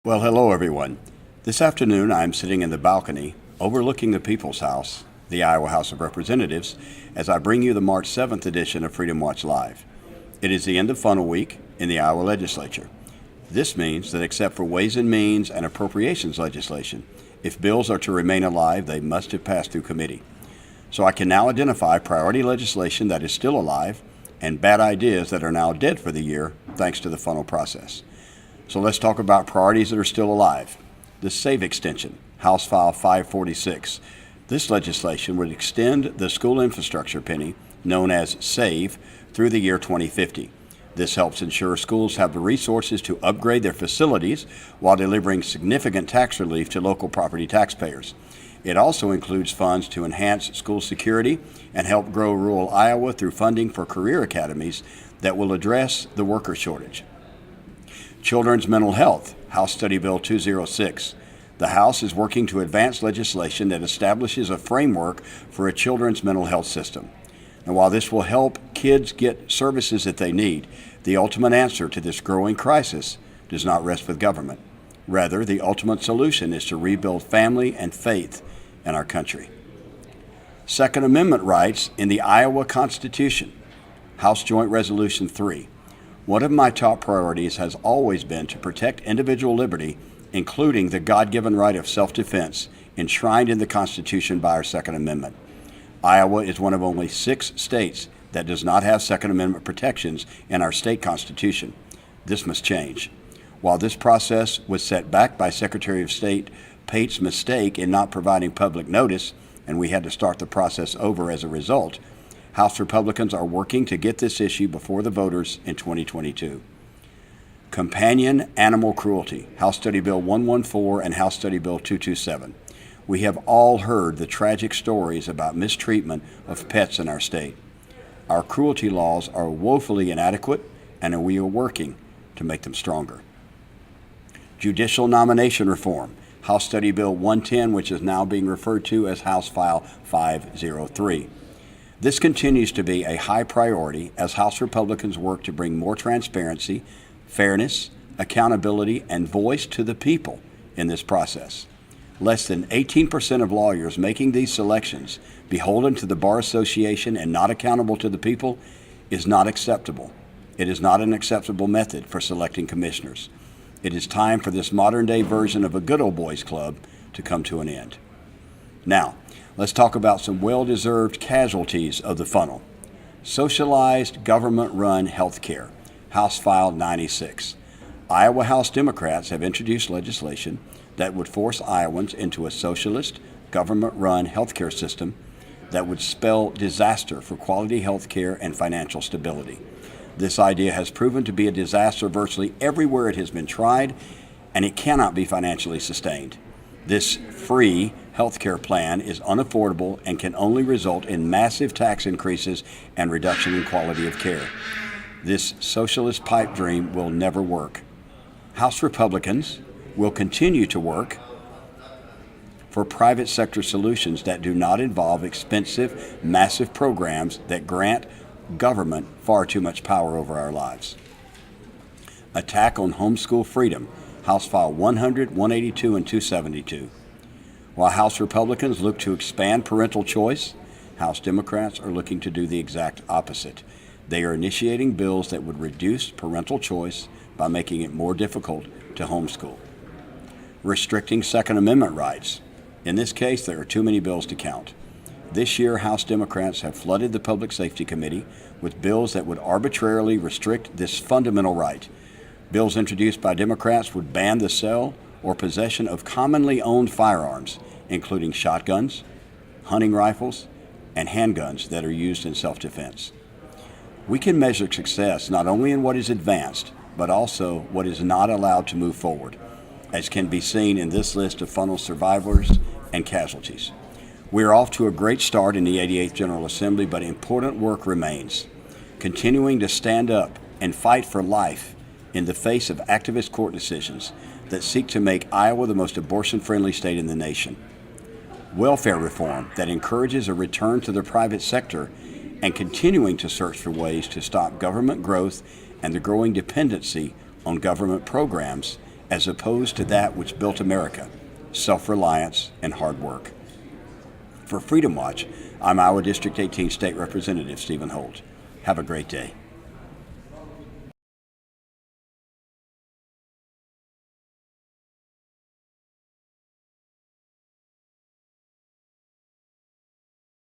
Well, hello everyone. This afternoon I'm sitting in the balcony overlooking the People's House, the Iowa House of Representatives, as I bring you the March 7th edition of Freedom Watch Live. It is the end of funnel week in the Iowa legislature. This means that except for Ways and Means and appropriations legislation, if bills are to remain alive, they must have passed through committee. So I can now identify priority legislation that is still alive and bad ideas that are now dead for the year thanks to the funnel process. So let's talk about priorities that are still alive. The SAVE extension, House File 546. This legislation would extend the school infrastructure penny, known as SAVE, through the year 2050. This helps ensure schools have the resources to upgrade their facilities while delivering significant tax relief to local property taxpayers. It also includes funds to enhance school security and help grow rural Iowa through funding for career academies that will address the worker shortage. Children's mental health, House Study Bill 206. The House is working to advance legislation that establishes a framework for a children's mental health system. And while this will help kids get services that they need, the ultimate answer to this growing crisis does not rest with government. Rather, the ultimate solution is to rebuild family and faith in our country. Second Amendment rights in the Iowa Constitution, House Joint Resolution 3. One of my top priorities has always been to protect individual liberty, including the God-given right of self-defense enshrined in the Constitution by our Second Amendment. Iowa is one of only 6 states that does not have Second Amendment protections in our state constitution. This must change. While this process was set back by Secretary of State Pate's mistake in not providing public notice, and we had to start the process over as a result, House Republicans are working to get this issue before the voters in 2022. Companion animal cruelty, House Study Bill 114 and House Study Bill 227. We have all heard the tragic stories about mistreatment of pets in our state. Our cruelty laws are woefully inadequate, and we are working to make them stronger. Judicial nomination reform, House Study Bill 110, which is now being referred to as House File 503. This continues to be a high priority as House Republicans work to bring more transparency, fairness, accountability, and voice to the people in this process. Less than 18% of lawyers making these selections, beholden to the Bar Association and not accountable to the people, is not acceptable. It is not an acceptable method for selecting commissioners. It is time for this modern-day version of a good old boys club to come to an end. Now, let's talk about some well-deserved casualties of the funnel. Socialized government-run health care, House File 96. Iowa House Democrats have introduced legislation that would force Iowans into a socialist, government-run health care system that would spell disaster for quality health care and financial stability. This idea has proven to be a disaster virtually everywhere it has been tried, and it cannot be financially sustained. This free health care plan is unaffordable and can only result in massive tax increases and reduction in quality of care. This socialist pipe dream will never work. House Republicans will continue to work for private sector solutions that do not involve expensive, massive programs that grant government far too much power over our lives. Attack on homeschool freedom, House File 100, 182, and 272. While House Republicans look to expand parental choice, House Democrats are looking to do the exact opposite. They are initiating bills that would reduce parental choice by making it more difficult to homeschool. Restricting Second Amendment rights. In this case, there are too many bills to count. This year, House Democrats have flooded the Public Safety Committee with bills that would arbitrarily restrict this fundamental right. Bills introduced by Democrats would ban the sale or possession of commonly owned firearms, including shotguns, hunting rifles, and handguns that are used in self-defense. We can measure success not only in what is advanced, but also what is not allowed to move forward, as can be seen in this list of funnel survivors and casualties. We are off to a great start in the 88th General Assembly, but important work remains. Continuing to stand up and fight for life in the face of activist court decisions that seek to make Iowa the most abortion-friendly state in the nation. Welfare reform that encourages a return to the private sector, and continuing to search for ways to stop government growth and the growing dependency on government programs as opposed to that which built America, self-reliance and hard work. For Freedom Watch, I'm Iowa District 18 State Representative Stephen Holt. Have a great day.